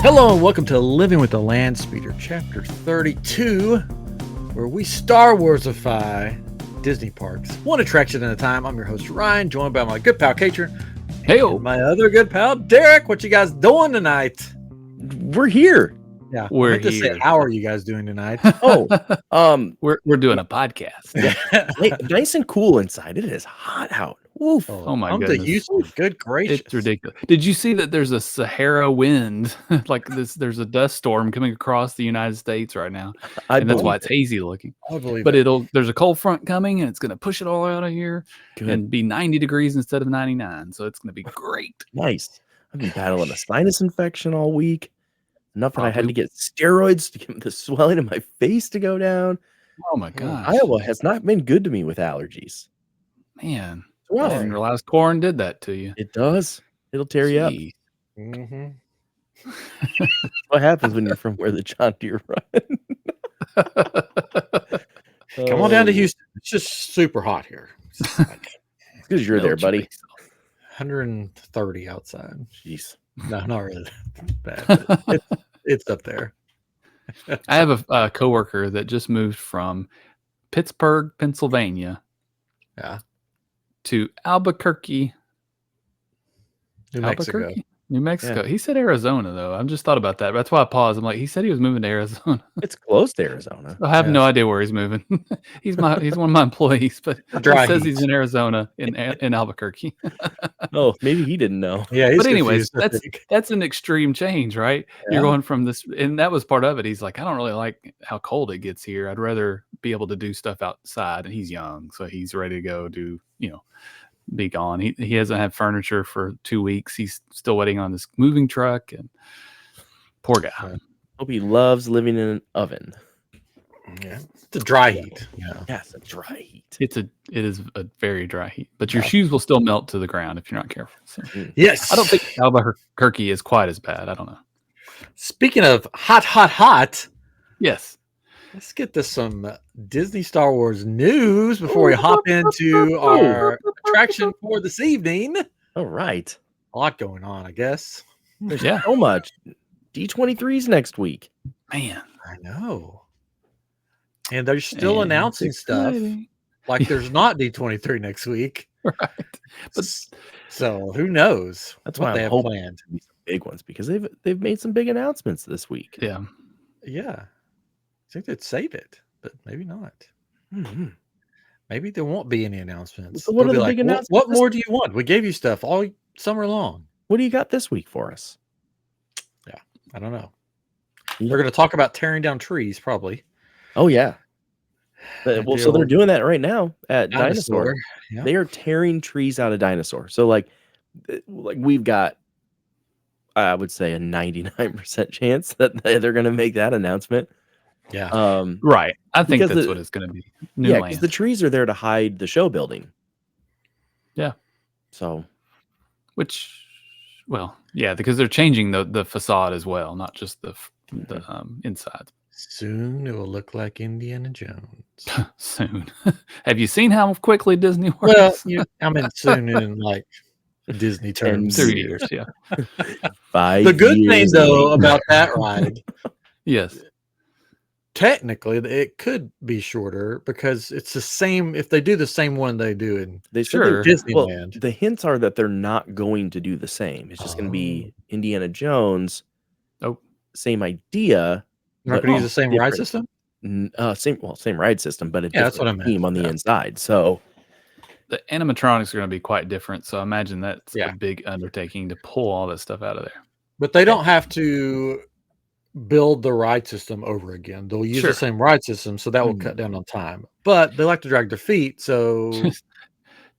Hello and welcome to Living with the Land Speeder, Chapter 32, where we Star Warsify Disney parks, one attraction at a time. I'm your host, Ryan, joined by my good pal, Katrin, and my other good pal, Derek. What you guys doing tonight? We're here. Yeah, we're here. To say, how are you guys doing tonight? We're doing a podcast. Yeah. Nice and cool inside. It is hot out. Oof. Oh my goodness! Good gracious! It's ridiculous. Did you see that there's a Sahara wind like this? There's a dust storm coming across the United States right now, and that's why it's hazy looking. I believe but there's a cold front coming, and it's going to push it all out of here and be 90 degrees instead of 99. So it's going to be great. Nice. I've been battling a sinus infection all week. Enough that I had to get steroids to get the swelling in my face to go down. Oh my gosh! Iowa has not been good to me with allergies. Man. I didn't realize corn did that to you. It does. It'll tear you up. Mm-hmm. What happens when you're from where the John Deere run? Come on down to Houston. It's just super hot here. It's because you're there, buddy. 130 outside. Jeez. No, not really bad. It's up there. I have a coworker that just moved from Pittsburgh, Pennsylvania. Yeah. To Albuquerque, New Mexico. Yeah. He said Arizona, though. I just thought about that. That's why I paused. I'm like, he said he was moving to Arizona. It's close to Arizona. I have no idea where he's moving. he's one of my employees, but he says he's in Arizona in Albuquerque. Oh, maybe he didn't know. Yeah, but anyways, that's an extreme change, right? Yeah. You're going from this, and that was part of it. He's like, I don't really like how cold it gets here. I'd rather be able to do stuff outside. And he's young, so he's ready to go do, be gone. He hasn't had furniture for 2 weeks. He's still waiting on this moving truck, and poor guy. Hope he loves living in an oven. Yeah, it's a dry heat. Yeah, it's a dry heat. It is a very dry heat, but your shoes will still melt to the ground if you're not careful. So. Yes, I don't think Albuquerque is quite as bad. I don't know. Speaking of hot. Yes. Let's get to some Disney Star Wars news before we hop into our attraction for this evening. All right. A lot going on, I guess. There's so much. D23's next week. Man. I know. And they're still announcing stuff like there's not D23 next week. Right. But so who knows? That's why they have planned. To be some big ones because they've made some big announcements this week. Yeah. Yeah. I think they'd save it, but maybe not. Mm-hmm. Maybe there won't be any announcements. So what are the big announcements? What more do you want? We gave you stuff all summer long. What do you got this week for us? Yeah, I don't know. They're going to talk about tearing down trees, probably. Oh, yeah. So they're doing that right now at Dinosaur. Yeah. They are tearing trees out of Dinosaur. So like we've got, I would say, a 99% chance that they're going to make that announcement. Yeah. Right. I think that's what it's going to be. Because the trees are there to hide the show building. Yeah. So, because they're changing the facade as well, not just the inside. Soon it will look like Indiana Jones. Soon. Have you seen how quickly Disney works? Well, I mean, soon in like Disney terms. 3 years, yeah. 5 The good years thing, though, about that ride, yes, technically, it could be shorter because it's the same. If they do the same one they do in Disneyland, well, the hints are that they're not going to do the same. It's just going to be Indiana Jones. Oh, They're same idea. not going to use the same ride system. Same ride system, but that's what I meant. Theme on the inside. So the animatronics are going to be quite different. So I imagine that's a big undertaking to pull all that stuff out of there. But they don't have to build the ride system over again. They'll use the same ride system, so that will cut down on time. But they like to drag their feet, so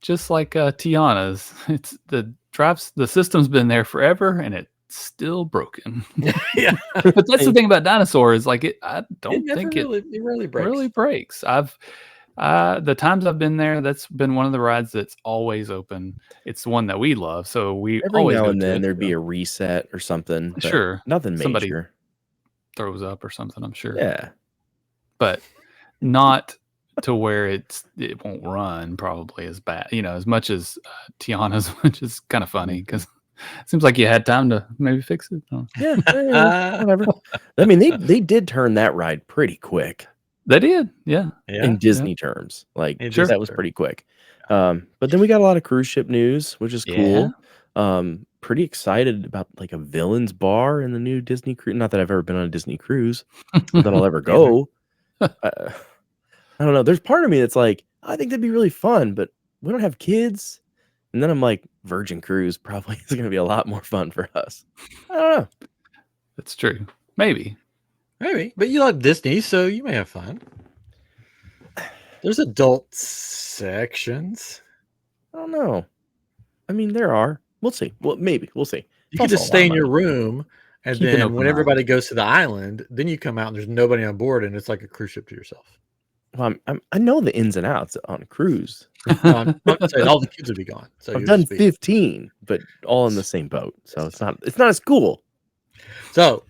just like Tiana's, it's the system's been there forever, and it's still broken. Yeah, but that's the thing about Dinosaur is like I don't think it really breaks. The times I've been there, that's been one of the rides that's always open. It's the one that we love, so we every always now go and then it, there'd be a reset or something. Sure, nothing major. Somebody throws up or something, I'm sure. Yeah, but not to where it won't run probably as bad. As much as Tiana's, which is kind of funny because Seems like you had time to maybe fix it. Oh. Yeah, whatever. I mean, they did turn that ride pretty quick. They did, yeah. In Disney terms, like Sure. that was pretty quick. But then we got a lot of cruise ship news, which is cool. Pretty excited about like a villains bar in the new Disney cruise. Not that I've ever been on a Disney cruise, not that I'll ever go. I don't know. There's part of me that's like, I think that'd be really fun, but we don't have kids. And then I'm like, Virgin Cruise probably is going to be a lot more fun for us. I don't know. That's true. Maybe. But you like Disney, so you may have fun. There's adult sections. I don't know. I mean, there are. We'll see. Well, maybe. We'll see. You can just stay in your room, and then when everybody goes to the island, then you come out and there's nobody on board, and it's like a cruise ship to yourself. Well, I know the ins and outs on a cruise. I'm not saying all the kids would be gone. So I've done 15, but all in the same boat, so it's not as cool. So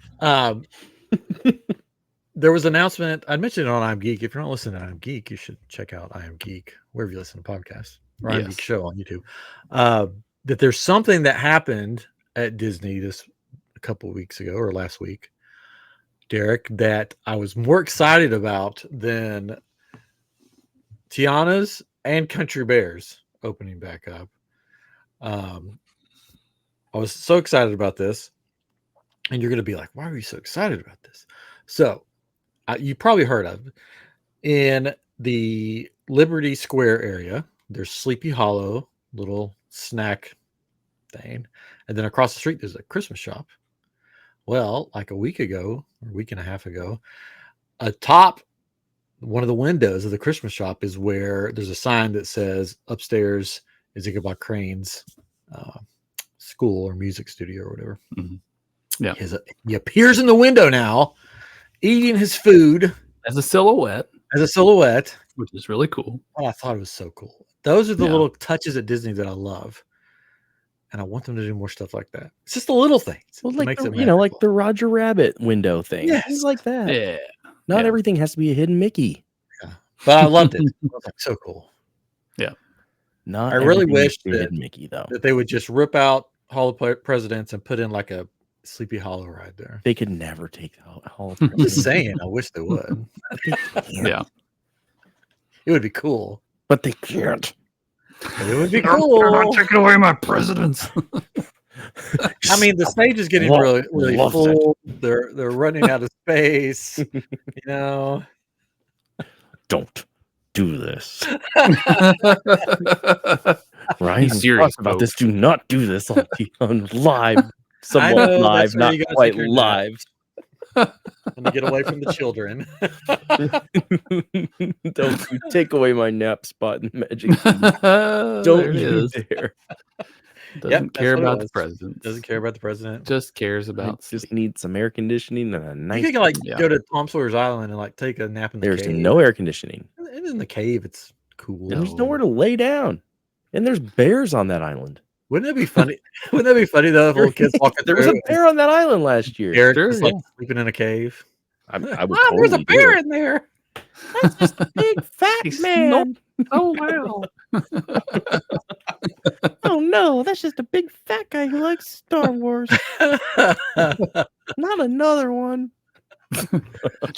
there was an announcement. I mentioned it on I'm Geek. If you're not listening to I'm Geek, you should check out I Am Geek wherever you listen to podcasts. Or I'm Geek Show on YouTube. That there's something that happened at Disney a couple of weeks ago or last week, Derek, that I was more excited about than Tiana's and Country Bears opening back up. I was so excited about this, and you're going to be like, why are you so excited about this? So you probably heard of in the Liberty Square area, there's Sleepy Hollow, little snack thing. And then across the street, there's a Christmas shop. Well, like a week ago, or a week and a half ago, atop one of the windows of the Christmas shop is where there's a sign that says upstairs is Ichabod Crane's school or music studio or whatever. Mm-hmm. Yeah. He appears in the window now, eating his food as a silhouette, which is really cool. Oh, I thought it was so cool. Those are the little touches at Disney that I love, and I want them to do more stuff like that. It's just the little things. Well, like like the Roger Rabbit window thing. Yes. Things like that. Yeah. Not everything has to be a hidden Mickey. Yeah. But I loved it. It was like so cool. Yeah. Not I really wish that Mickey though. That they would just rip out Hall of Presidents and put in like a Sleepy Hollow ride there. They could never take the Hall of Presidents. I'm just saying, I wish they would. Yeah. It would be cool. But they can't. It would be cool. They're not taking away my presidents. I mean, the stage is getting really, really full. They're running out of space. Don't do this. Ryan, serious about this. Do not do this on live. Somewhat live, not quite live. Let me get away from the children. Don't you take away my nap spot in Magic Kingdom. Don't you dare. Doesn't care about the president. Doesn't care about the president. Just cares about. Just needs some air conditioning and a nice. You can go to Tom Sawyer's Island and take a nap in the cave. There's no air conditioning. And in the cave, it's cool. There's nowhere to lay down, and there's bears on that island. Wouldn't that be funny? Wouldn't that be funny though? If little kids walking there was a bear on that island last year. Eric was sleeping in a cave. I would there's a bear in there. That's just a big fat man. Oh wow. Oh no, that's just a big fat guy who likes Star Wars. Not another one. Joey!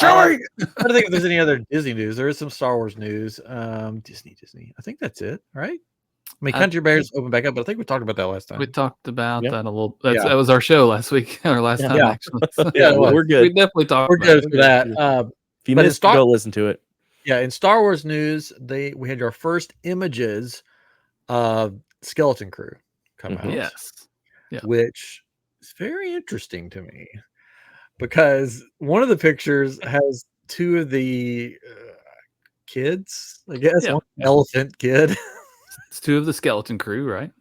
I don't think if there's any other Disney news. There is some Star Wars news. Disney. I think that's it, right? I mean, Country Bears open back up, but I think we talked about that last time. We talked about that a little. That was our show last week, or last time actually. So, we're good. We definitely talked. We're good for that. If you missed, go listen to it. Yeah, in Star Wars news, we had our first images of Skeleton Crew come out. Yes, which is very interesting to me because one of the pictures has two of the kids, I guess, one elephant kid. It's two of the Skeleton Crew, right?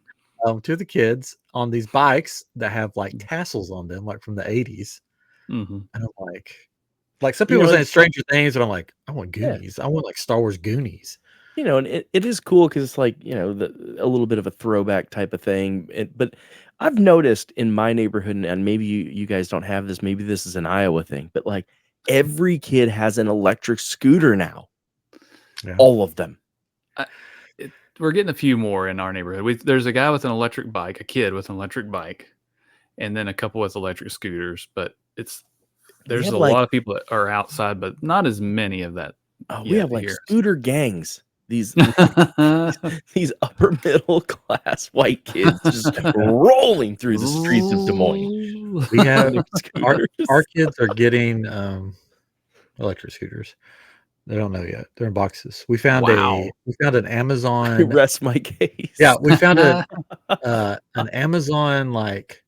Two of the kids on these bikes that have like tassels on them, like from the 80s. Mm-hmm. And I'm like some people are saying Stranger Things, but I'm like, I want Goonies. I want like Star Wars Goonies. And it is cool because it's like, a little bit of a throwback type of thing. But I've noticed in my neighborhood, and maybe you guys don't have this, maybe this is an Iowa thing, but like every kid has an electric scooter now. Yeah. All of them. we're getting a few more in our neighborhood. There's a guy with an electric bike, a kid with an electric bike, and then a couple with electric scooters. But there's a lot of people that are outside, but not as many of that. We have like here. scooter gangs. These these upper middle class white kids just rolling through the streets of Des Moines. We have our kids are getting electric scooters. They don't know yet. They're in boxes. We found an Amazon. Rest my case. Yeah, we found an Amazon like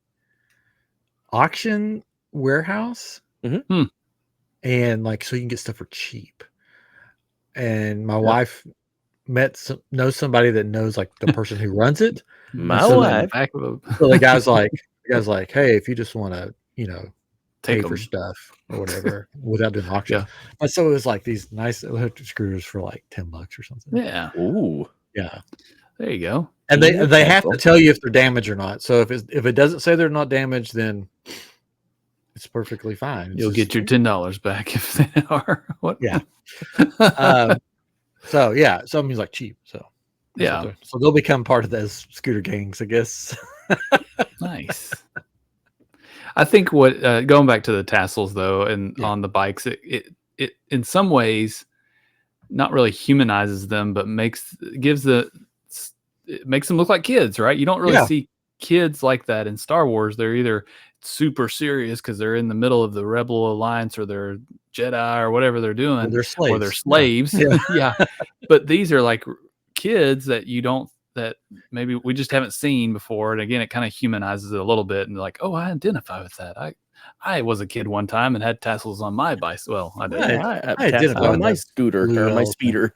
auction warehouse, and like so you can get stuff for cheap. And my wife knows somebody that knows like the person who runs it. My wife. So the guy's like, hey, if you just want to, pay for stuff or whatever without doing auction. Yeah. And so it was like these nice electric scooters for like $10 or something. Yeah. Ooh. Yeah. There you go. And they have to tell you if they're damaged or not. So if it doesn't say they're not damaged, then it's perfectly fine. You'll get your $10 back if they are. What? Yeah. So it means like cheap. So yeah. So they'll become part of those scooter gangs, I guess. Nice. I think what going back to the tassels though, and on the bikes, it in some ways not really humanizes them, but makes them look like kids, right? You don't really see kids like that in Star Wars. They're either super serious because they're in the middle of the Rebel Alliance or they're Jedi or whatever they're doing, or they're slaves. Yeah. But these are like kids that that maybe we just haven't seen before. And again, it kind of humanizes it a little bit. And like, oh, I identify with that. I was a kid one time and had tassels on my bicycle. Well, I did. I identify on my scooter or my speeder.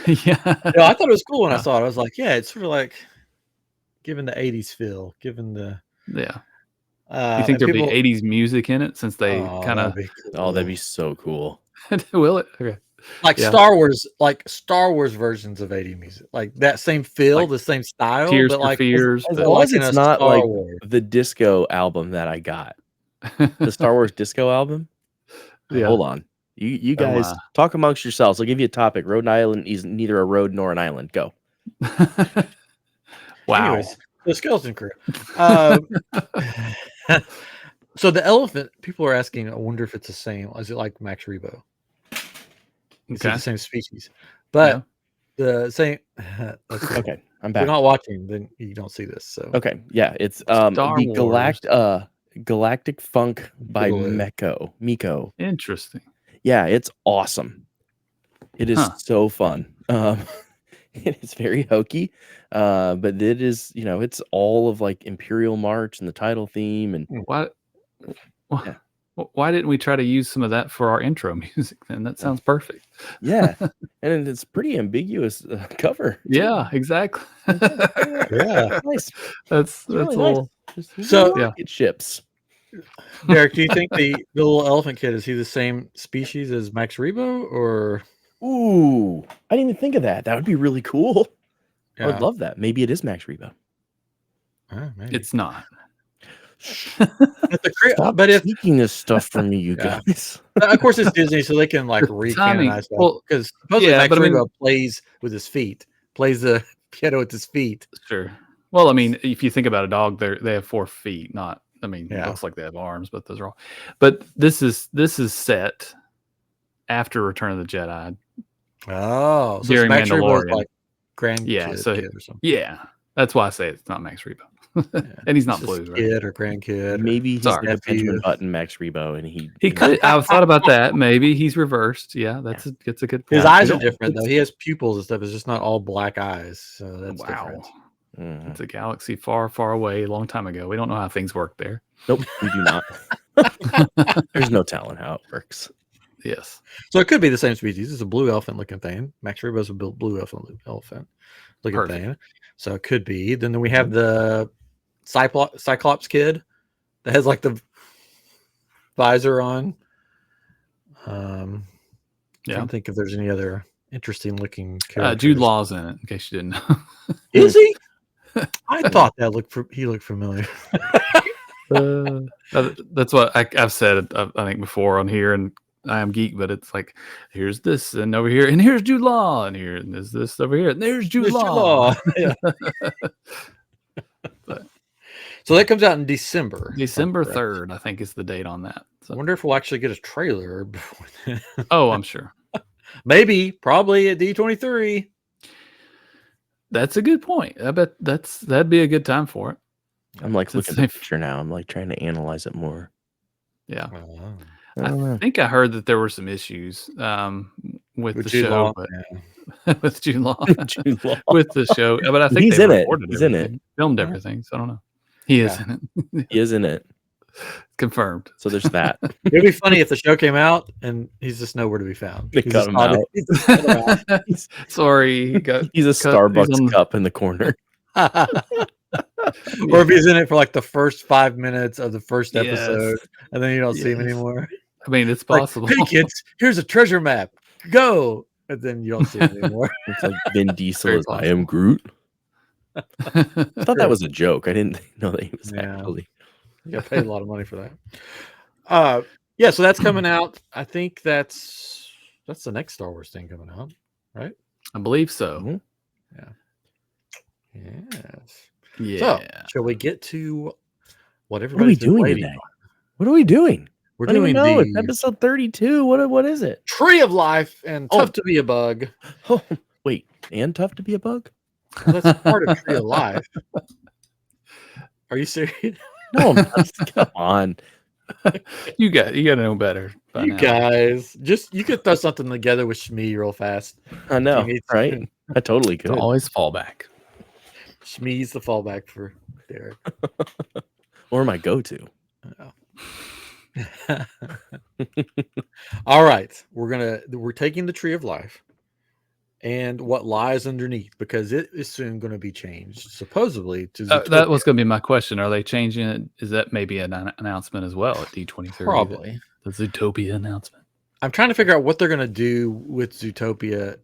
Yeah. No, I thought it was cool when I saw it. I was like, yeah, it's sort of like given the 80s feel, given the you think there'll be 80s music in it since they kind of that'd be so cool. Will it? Okay. Like Star Wars versions of 80s music, like that same feel, the same style. Tears but for like Fears. As long as it's not like the disco album that I got, the Star Wars disco album. Hold on, you guys talk amongst yourselves. I'll give you a topic. Rhode Island is neither a road nor an island. Go. Wow. Anyways, the skeleton crew. So the elephant, people are asking, I wonder if it's the same. Is it like Max Rebo? It's the same species, but the same. Okay, I'm back. If you're not watching, then you don't see this. So okay, yeah, it's the Galactic Funk by Miko. Interesting. Yeah, it's awesome. It is so fun. It's very hokey, but it is, it's all of like Imperial March and the title theme and Why didn't we try to use some of that for our intro music then? That sounds perfect. Yeah. And it's pretty ambiguous cover. Yeah, exactly. Yeah. Nice. That's really nice. So it ships. Derek, do you think the little elephant kid, is he the same species as Max Rebo or? Ooh, I didn't even think of that. That would be really cool. Yeah. I would love that. Maybe it is Max Rebo. It's not. But if leaking this stuff from you guys, of course it's Disney, so they can like recanonize that. Well, because supposedly Max Rebo plays with his feet, plays the piano with his feet. Sure. Well, I mean, if you think about a dog, they have 4 feet. Not, I mean, it looks like they have arms, but those are all. But this is set after Return of the Jedi. Oh, so during Max Mandalorian. Rebo's like grandkid or something. Yeah, that's why I say it's not Max Rebo. And he's not blue, right? Kid or grandkid. Maybe he's like a Benjamin Button Max Rebo, and he could. I've thought about that. Maybe he's reversed. Yeah, that's a good point. His eyes are different though. He has pupils and stuff. It's just not all black eyes. So that's different. It's a galaxy far, far away, a long time ago. We don't know how things work there. Nope, we do not. There's no telling how it works. Yes. So it could be the same species. It's a blue elephant looking thing. Max Rebo's a blue elephant looking thing. So it could be. Then we have the Cyclops kid that has like the visor on. I don't think if there's any other interesting looking characters. Jude Law's in it, in case you didn't know. Is he? I thought he looked familiar. That's what I've said, I think, before on here, and I Am Geek, but it's like here's this and over here, and here's Jude Law, and there's this over here, and there's Jude Law. Yeah. So that comes out in December. December 3rd, I think is the date on that. I wonder if we'll actually get a trailer before then. Oh, I'm sure. Maybe, probably at D23. That's a good point. I bet that'd be a good time for it. I'm like looking at the picture now. I'm like trying to analyze it more. Yeah. I think I heard that there were some issues with the Jude show, Law, but with Jude Law, Jude Law. with the show. But I think He's they in it. recorded He's in everything, it. filmed everything. So I don't know. He is in it. He is in it. Confirmed. So there's that. It'd be funny if the show came out and he's just nowhere to be found. They He's cut just him not- out. he's just not around. Sorry, he got He's a cut. Starbucks cup in the corner. Or if he's in it for like the first 5 minutes of the first Yes. episode, and then you don't see him Yes. anymore. I mean, it's Like, possible. hey kids, here's a treasure map. Go, and then you don't see him anymore. It's like Vin Diesel Very is I am Groot. I thought that was a joke. I didn't know that he was Yeah. actually. You got paid a lot of money for that. Yeah, so that's coming out. I think that's the next Star Wars thing coming out, right? I believe so. Mhm. Yes. Yeah. So, shall we get to what What are we everybody's been doing waiting today? on? What are we doing? We're I don't doing even know. It's the episode 32. What is it? Tree of Life and Oh. Tough to Be a Bug. Oh, wait. And tough to be a bug? Well, that's part of Tree of Life. Are you serious? No, I'm not. Come on. You got to know better. By You now. guys, you could throw something together with Shmee real fast. I know, You need right? to- I totally could. Always fall back. Shmee's the fallback for Derek. Or my go-to. All right, we're taking the Tree of Life and what lies underneath, because it is soon going to be changed, supposedly to That Zootopia. was going to be my question. Are they changing it? Is that maybe an announcement as well at D23? Probably. The Zootopia announcement. I'm trying to figure out what they're going to do with Zootopia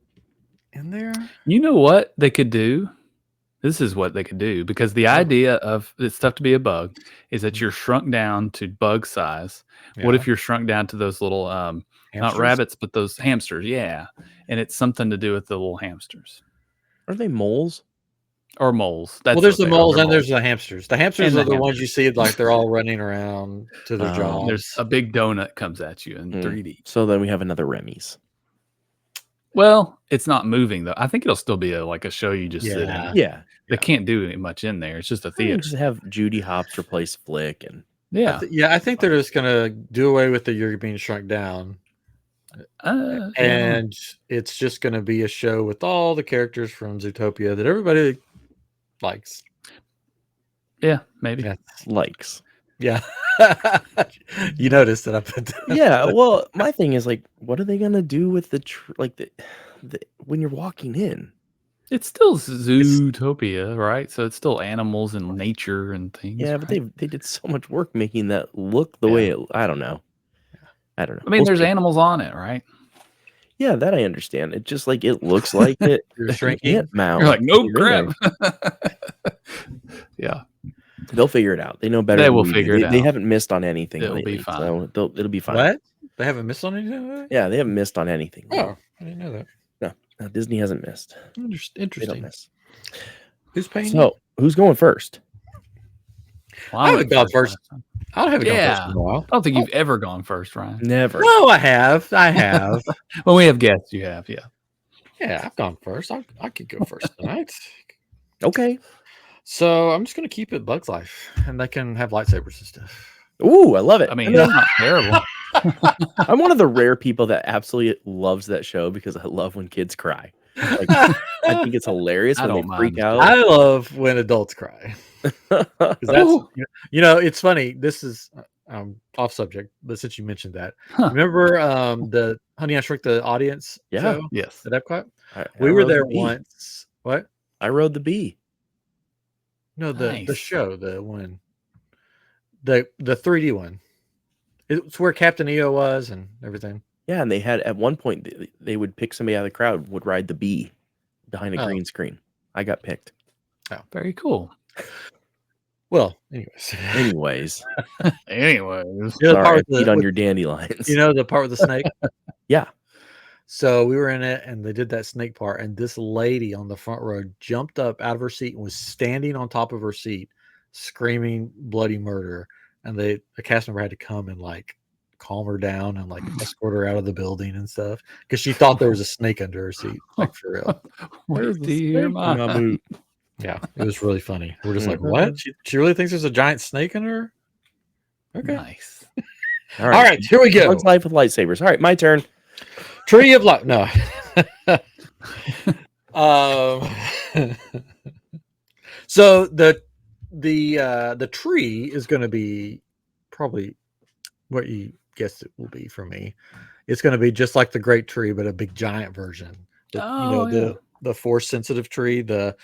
in there. You know what they could do? This is what they could do, because the idea of it's tough to be a bug is that you're shrunk down to bug size. What if you're shrunk down to those little not Hamsters? rabbits, but those hamsters? Yeah, and it's something to do with the little hamsters Are they moles? or moles. That's Well, there's what the they are. moles They're and there's the hamsters. The hamsters And are the the ones you hamsters. see like they're all running around to their jobs. There's a big donut comes at you in 3D. So then we have another Remy's. Well, it's not moving though. I think it'll still be like a show you just sit in. Yeah. Yeah. They can't do much in there. It's just a You theater. just have Judy Hopps replace Flick and Yeah. I think they're just gonna do away with the you're being shrunk down, and it's just gonna be a show with all the characters from Zootopia that everybody likes. yeah, maybe. Yeah. likes. Yeah, you noticed that I put that. Yeah, well, my thing is like, what are they gonna do with the when you're walking in? It's still Zootopia, right? So it's still animals and nature and things. Yeah, but right? they did so much work making that look the way it. I don't know. I don't know. I mean, We'll there's see. animals on it, right? Yeah, that I understand. It just like it looks like it. You're shrinking. Ant mound. You're like, no You're in crap. Yeah, there. They'll figure it out. They know better. They than will we do. figure it They out. haven't missed on anything. It'll be lately, fine. So it'll be fine. What? They haven't missed on anything? Yeah, they haven't missed on anything. Oh, I didn't know that. No, Disney hasn't missed. They don't Interesting. miss. Who's paying? So who's going first? Well, I haven't went gone first. last time. I haven't gone first Yeah. in a while. I don't think you've ever gone first, Ryan. Never. No, I have. When we have guests, you have, yeah. Yeah, I've gone first. I could go first tonight. Okay. So I'm just gonna keep it Bug's Life, and they can have lightsabers and stuff. Ooh, I love it. I mean, it's not terrible. I'm one of the rare people that absolutely loves that show because I love when kids cry. Like, I think it's hilarious I when they don't freak mind. out. I love when adults cry. 'Cause that's Ooh. it's funny. This is off subject, but since you mentioned that, Huh. remember the Honey I Shrunk the Audience Yeah. show Yes. at Epcot? I We were rode the there bee. once. What? I rode the bee. No, the Nice. show, the one, the 3D one. It's where Captain EO was and everything. Yeah, and they had at one point they would pick somebody out of the crowd would ride the bee behind a Oh. green screen. I got picked. Very cool. Well, anyways. Anyways, Anyways. You know the part sorry, I with peed the on with, your dandelions. you know the part with the snake? Yeah. So we were in it and they did that snake part, and this lady on the front row jumped up out of her seat and was standing on top of her seat screaming bloody murder. And the cast member had to come and like calm her down and like escort her out of the building and stuff because she thought there was a snake under her seat, like for real. There's Wait a to hear snake in my boot. Yeah, it was really funny. We're just like, Mhm. what? She really thinks there's a giant snake in her? Okay. Nice. All right, here we go. Bug's life with lightsabers. All right, my turn. Tree of life. No. um, so the tree is going to be probably what you guessed it will be for me. It's going to be just like the great tree, but a big giant version. The force sensitive tree, the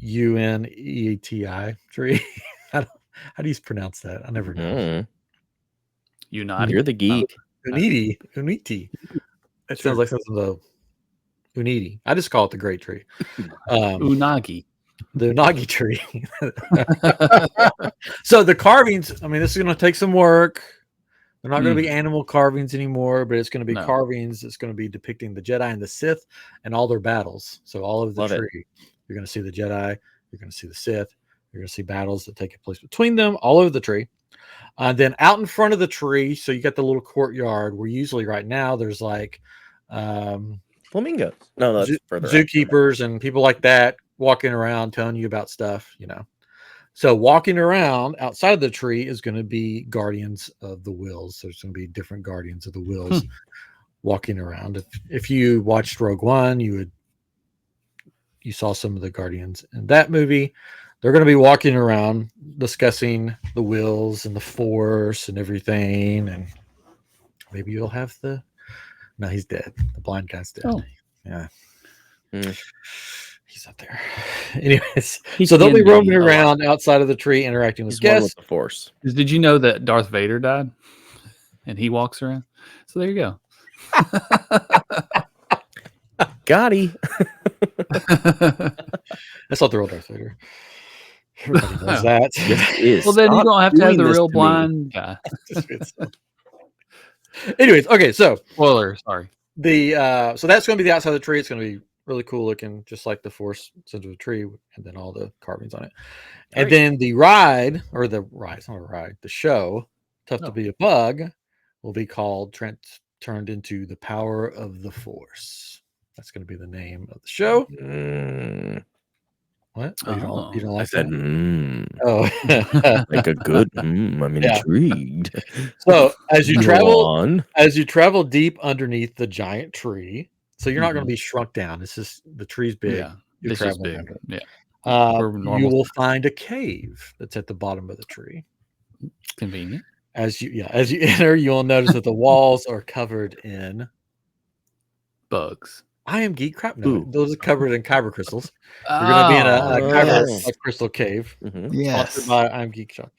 UNETI tree. How do you pronounce that? I never know. Unagi. You're the geek. Uniti. It sounds like something the Uniti. I just call it the great tree. Unagi. The Unagi tree. So the carvings, I mean, this is going to take some work. They're not going to be animal carvings anymore, but it's going to be carvings. It's going to be depicting the Jedi and the Sith and all their battles. So all of the tree, you're going to see the Jedi, you're going to see the Sith, you're going to see battles that take place between them all over the tree. And then out in front of the tree, so you got the little courtyard where usually right now there's like flamingos. No, that's further zookeepers and people like that walking around telling you about stuff, you know. So walking around outside the tree is going to be guardians of the wills. There's going to be different guardians of the wills walking around. If you watched Rogue One, you saw some of the guardians in that movie. They're going to be walking around discussing the wills and the force and everything. And maybe you'll have no, he's dead. The blind guy's dead. Oh. Yeah. He's up there. Anyways, so they'll be roaming around outside of the tree, interacting with guests. With the force. Did you know that Darth Vader died, and he walks around? So there you go. Gotti. That's not the real Darth Vader. Everybody knows that. Yes, it is. Well, then you don't have to have the real blind guy. Anyways, okay, so spoiler. Sorry. So that's going to be the outside of the tree. It's going to be really cool looking, just like the force center of the tree, and then all the carvings on it. And then the ride, it's not a ride, the show, Tough to Be a Bug, will be called Turned into the Power of the Force. That's going to be the name of the show. What? Oh, you don't like that? Oh, like a good. I'm intrigued. So as you travel deep underneath the giant tree, so you're not going to be shrunk down. It's just the tree's big. Yeah, it's just big. Under. Yeah. You will find a cave that's at the bottom of the tree. Convenient. As you enter, you'll notice that the walls are covered in bugs. I am geek crap. No, those are covered in kyber crystals. You're going to be in a kyber crystal cave. Sponsored by I'm Geek Shop.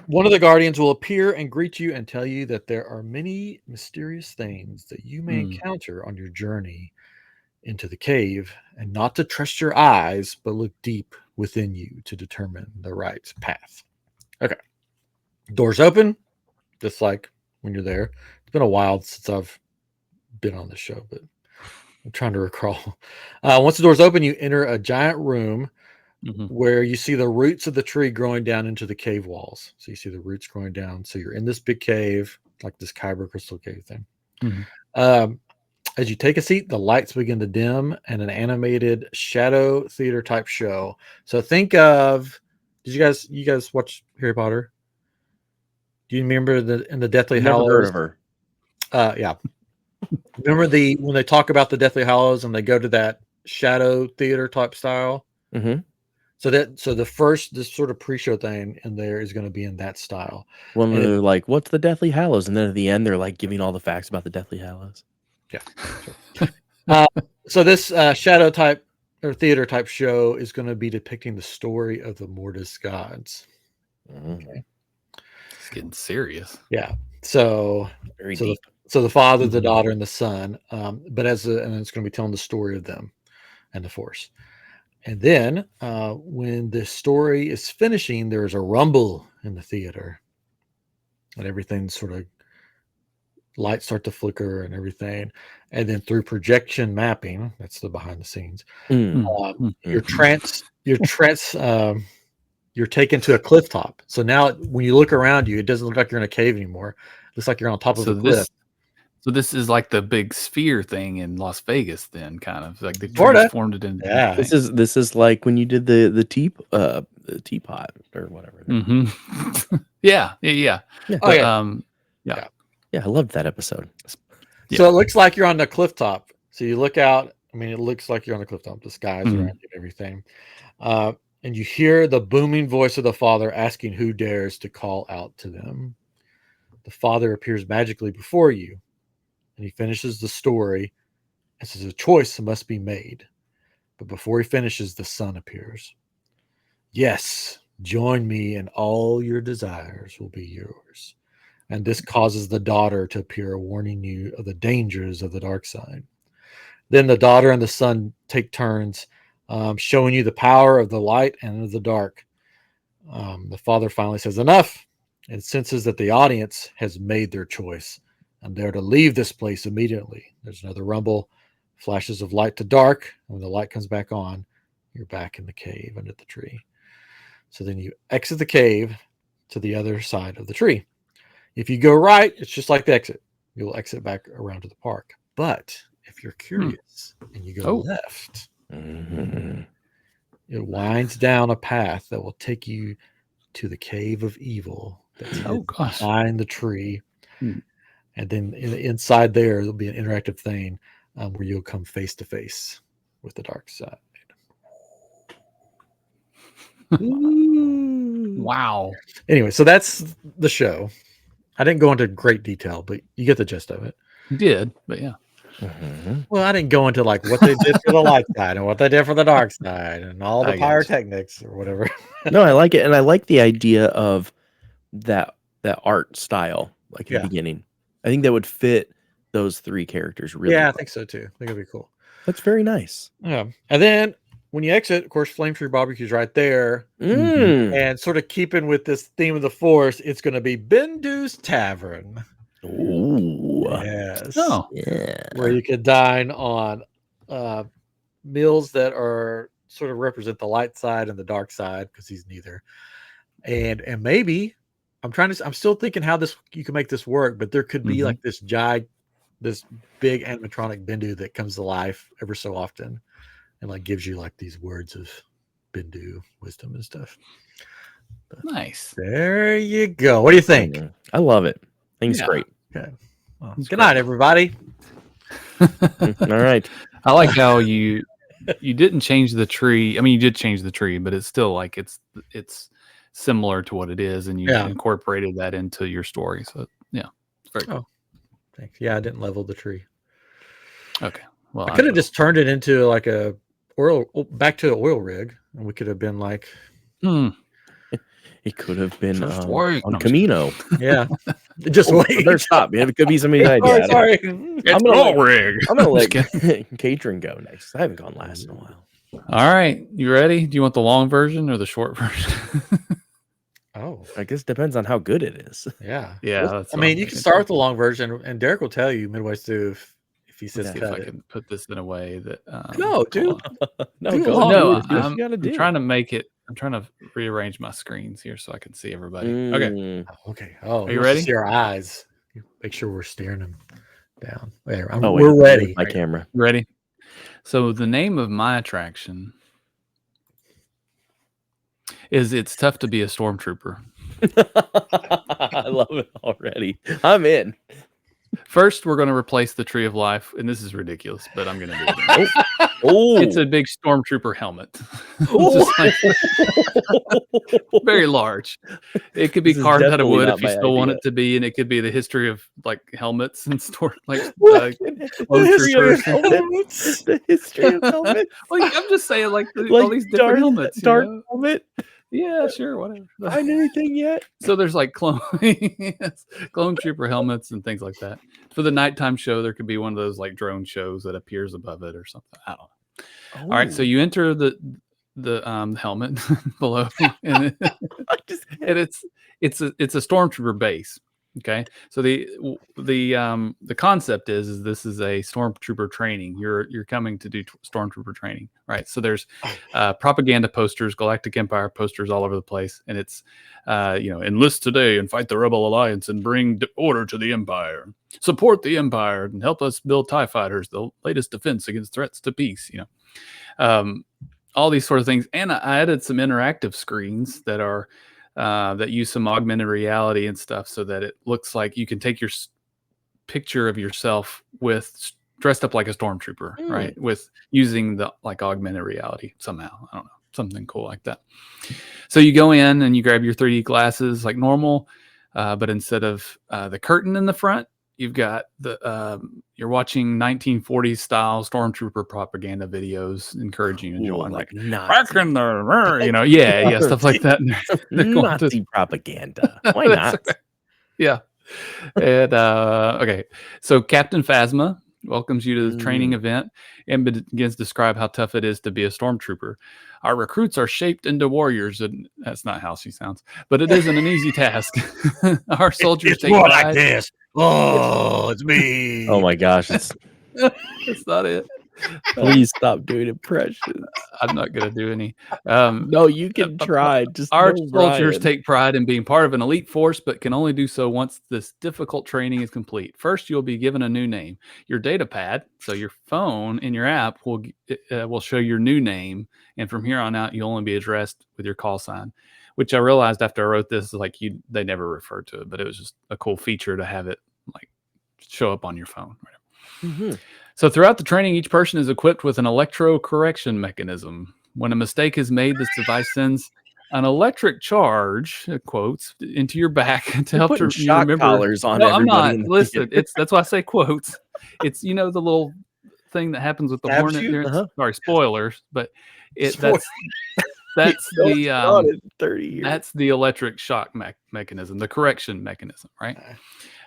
One of the guardians will appear and greet you and tell you that there are many mysterious things that you may encounter on your journey into the cave, and not to trust your eyes, but look deep within you to determine the right path. Okay. Doors open, just like when you're there. It's been a while since I've been on the show, but I'm trying to recall. Once the doors open, you enter a giant room where you see the roots of the tree growing down into the cave walls. So you see the roots growing down. So you're in this big cave, like this kyber crystal cave thing. As you take a seat, the lights begin to dim and an animated shadow theater type show. So think of, you guys watch Harry Potter? Do you remember in the Deathly Hallows? Never heard of her. Yeah. Remember when they talk about the Deathly Hallows and they go to that shadow theater type style? So this sort of pre-show thing in there is going to be in that style. When they're like, "What's the Deathly Hallows?" and then at the end they're like giving all the facts about the Deathly Hallows. Yeah. Sure. So this shadow type or theater type show is going to be depicting the story of the Mortis gods. Okay. It's getting serious. Yeah. So very deep. So the Father, the Daughter, and the Son. But and it's going to be telling the story of them and the Force. And then when the story is finishing, there's a rumble in the theater. And everything sort of lights start to flicker and everything. And then through projection mapping, that's the behind the scenes, you're taken to a cliff top. So now when you look around you, it doesn't look like you're in a cave anymore. It looks like you're on top of a cliff. So this is like the big sphere thing in Las Vegas, then, kind of like they Sorta. transformed it into. Yeah. This is like when you did the teapot or whatever. Yeah. Oh, But, yeah. Yeah, I loved that episode. So it looks like you're on the cliff top. So you look out. I mean, it looks like you're on the cliff top. The skies around you and everything. And you hear the booming voice of the Father asking who dares to call out to them. The Father appears magically before you, and he finishes the story and says a choice must be made. But before he finishes, the Son appears. Yes, join me, and all your desires will be yours. And this causes the daughter to appear, warning you of the dangers of the dark side. Then the daughter and the son take turns, showing you the power of the light and of the dark. The Father finally says enough and senses that the audience has made their choice, and they're to leave this place immediately. There's another rumble, flashes of light to dark. And when the light comes back on, you're back in the cave under the tree. So then you exit the cave to the other side of the tree. If you go right, it's just like the exit. You'll exit back around to the park. But if you're curious and you go left, it winds down a path that will take you to the cave of evil that's behind the tree. And then inside there'll be an interactive thing where you'll come face to face with the dark side. Wow. Anyway, so that's the show. I didn't go into great detail, but you get the gist of it. You did, but yeah. Well, I didn't go into like what they did for the light side and what they did for the dark side and all the pyrotechnics or whatever. No, I like it, and I like the idea of that art style, like in the beginning. I think that would fit those three characters really well. I think so too. I think it'd be cool. That's very nice. Yeah. And then when you exit, of course, Flame Tree Barbecue's right there. And sort of keeping with this theme of the Force, it's going to be Bendu's Tavern. Ooh. Yes. Oh. Yeah. Where you could dine on meals that are sort of represent the light side and the dark side, because he's neither. And maybe I'm still thinking how you can make this work, but there could be like this big animatronic Bendu that comes to life ever so often and like gives you like these words of Bendu wisdom and stuff. But nice. There you go. What do you think? I love it. I think it's great. Okay. Well, good night, everybody. All right. I like how you didn't change the tree. I mean, you did change the tree, but it's still like it's similar to what it is, and you incorporated that into your story. So it's very cool. Thanks. Yeah, I didn't level the tree. Okay. Well, I could have just turned it into like back to an oil rig, and we could have been like, it could have been on No, Camino. Yeah, just wait. Better stop, man. It could be somebody's idea. Sorry. I'm gonna let catering go next. I haven't gone last in a while. All right, you ready? Do you want the long version or the short version? I guess it depends on how good it is. Yeah. That's I mean, you can start with the long version, and Derek will tell you midway through if he says if I can put this in a way that no, dude. I'm trying to make it. I'm trying to rearrange my screens here so I can see everybody. Okay. Oh, are you ready? See our eyes. Make sure we're staring them down. There. We're ready. My camera. Ready? So the name of my attraction is "It's Tough to Be a Stormtrooper." I love it already. I'm in. First, we're going to replace the Tree of Life, and this is ridiculous, but I'm going to do it. It's a big Stormtrooper helmet. Very large. It could be carved out of wood if you still want it to be, and it could be the history of like helmets and the history of helmets. Like, I'm just saying, like all these different helmets. Dark helmet. Yeah, sure, whatever. Find anything yet? So there's like clone trooper helmets and things like that. For the nighttime show, there could be one of those like drone shows that appears above it or something. I don't know. All right, so you enter the helmet below, and it's a stormtrooper base. Okay, so the concept is this is a stormtrooper training. You're coming to do stormtrooper training, right? So there's propaganda posters, Galactic Empire posters all over the place, and it's enlist today and fight the Rebel Alliance and bring order to the Empire. Support the Empire and help us build TIE fighters, the latest defense against threats to peace. All these sort of things, and I added some interactive screens that are. That use some augmented reality and stuff so that it looks like you can take your picture of yourself with dressed up like a stormtrooper, right? With using the augmented reality somehow. I don't know, something cool like that. So you go in and you grab your 3D glasses like normal, but instead of the curtain in the front, you've got you're watching 1940s style stormtrooper propaganda videos, encouraging you to join, like back in the stuff like that. Nazi propaganda. Why not? Right. Yeah. And okay, so Captain Phasma welcomes you to the training event and begins to describe how tough it is to be a stormtrooper. Our recruits are shaped into warriors, and that's not how she sounds, but it isn't an easy task. Our soldiers take more pride. like this. Oh, it's me. Oh my gosh, That's not it. please stop doing impressions. I'm not gonna do any. No, you can try. Just Our no soldiers Ryan. take pride in being part of an elite force, but can only do so once this difficult training is complete. First, you'll be given a new name. Your data pad, so your phone in your app, will show your new name, and from here on out, you'll only be addressed with your call sign. Which I realized after I wrote this, they never referred to it, but it was just a cool feature to have it show up on your phone. Right? Mm-hmm. So throughout the training, each person is equipped with an electro correction mechanism. When a mistake is made, this device sends an electric charge, quotes, into your back to help you shock remember. collars on No, I'm not. everybody. Listen, that's why I say quotes. It's the little thing that happens with the Stabs Hornet. you? Sorry, spoilers, but Spoil- that's the 30 years. that's the electric shock mechanism, the correction mechanism, right?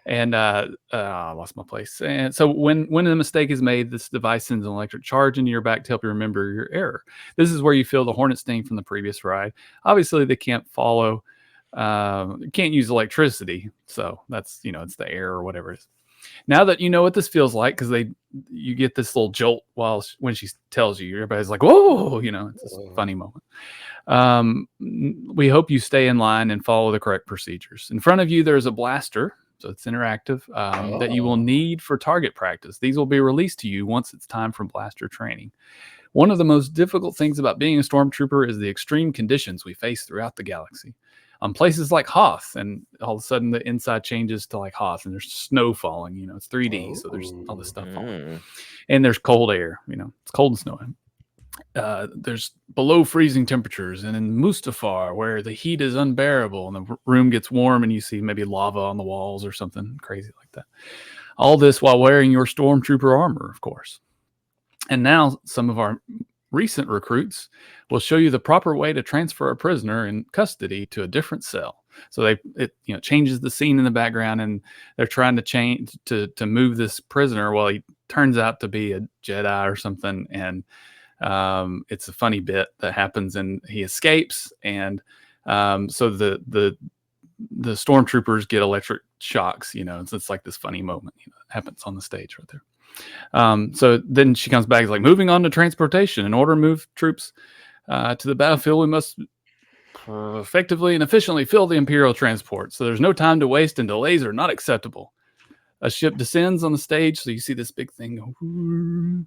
And I lost my place. And so when a mistake is made, this device sends an electric charge into your back to help you remember your error. This is where you feel the hornet sting from the previous ride. Obviously, they can't can't use electricity, so that's it's the air or whatever it is. Now that you know what this feels like, because you get this little jolt when she tells you, everybody's like, "Whoa!" It's this funny moment. We hope you stay in line and follow the correct procedures. In front of you, there's a blaster. So it's interactive that you will need for target practice. These will be released to you once it's time for blaster training. One of the most difficult things about being a stormtrooper is the extreme conditions we face throughout the galaxy. On places like Hoth, and all of a sudden the inside changes to like Hoth, and there's snow falling. It's 3D, so there's all this stuff falling, and there's cold air. It's cold and snowing. There's below freezing temperatures, and in Mustafar, where the heat is unbearable and the room gets warm and you see maybe lava on the walls or something crazy like that. All this while wearing your stormtrooper armor, of course. And now some of our recent recruits will show you the proper way to transfer a prisoner in custody to a different cell. So it changes the scene in the background, and they're trying to change to move this prisoner. Well, he turns out to be a Jedi or something, and it's a funny bit that happens, and he escapes, and so the stormtroopers get electric shocks. It's like this funny moment happens on the stage right there. So then she comes back, is like, moving on to transportation. In order to move troops to the battlefield, we must effectively and efficiently fill the Imperial transport. So there's no time to waste, and delays are not acceptable. A ship descends on the stage, so you see this big thing go,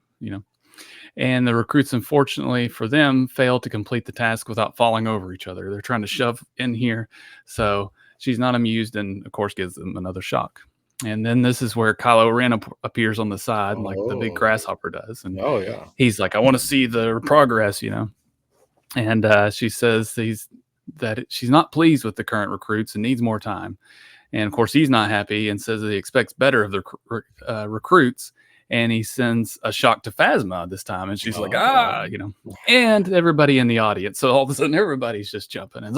and the recruits, unfortunately for them, fail to complete the task without falling over each other. They're trying to shove in here, so she's not amused, and of course gives them another shock. And then this is where Kylo Ren appears on the side, like the big grasshopper does. And he's like, I want to see the progress, And she says that she's not pleased with the current recruits and needs more time. And of course, he's not happy and says that he expects better of the recruits. And he sends a shock to Phasma this time. And she's like, and everybody in the audience. So all of a sudden, everybody's just jumping and,